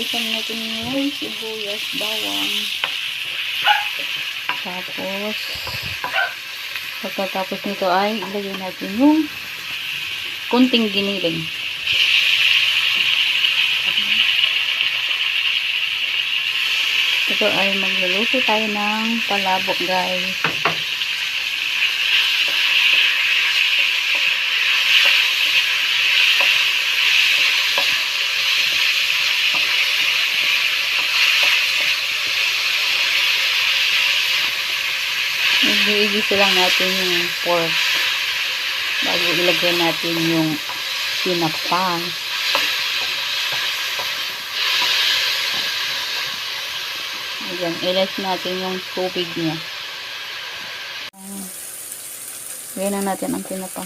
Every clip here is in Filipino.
Lagyan natin yung sibuyas, bawang. Tapos, pagkatapos nito ay ilagay natin yung kunting giniling. Ito ay magluluto tayo ng palabok, guys. Igisa lang natin yung pork bago ilagay natin yung tinapa. Ayan, ilas natin yung tubig niya. Gawin na natin ang tinapa.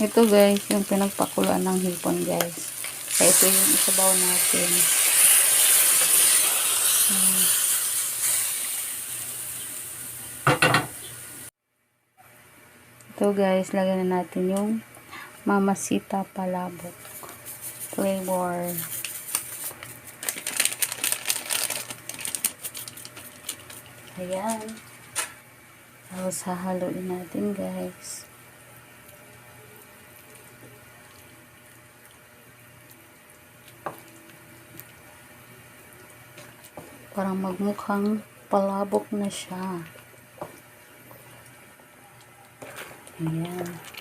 Ito guys, yung pinagpakuluan ng hipon guys. Kaya ito yung isabaw natin. Ito guys, lagyan na natin yung Mamacita palabok flavor. Ayan. Tapos hahaluin natin guys. Parang magmukhang palabok na siya. Ayan.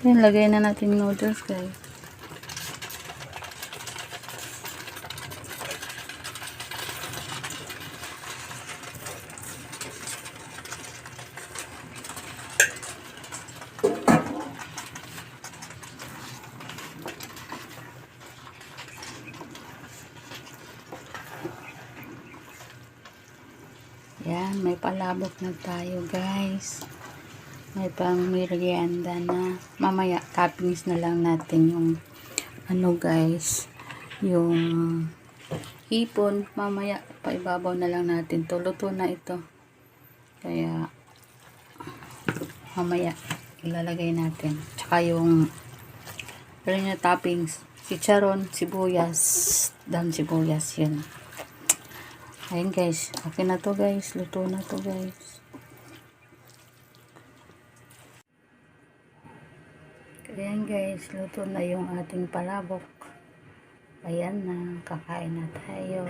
Ayan, lagay na natin noodles guys. Yan, may palabok na tayo guys. May pang merienda na. Mamaya, toppings na lang natin yung ano guys, yung hipon. Mamaya, paibabaw na lang natin to. Luto na ito. Kaya, mamaya, ilalagay natin. Tsaka yung na toppings, chicharon, sibuyas, dam sibuyas, yun. Ayun guys, okay na to guys. Luto na to guys. Ayan guys, luto na yung ating palabok. Ayan na, kakain na tayo.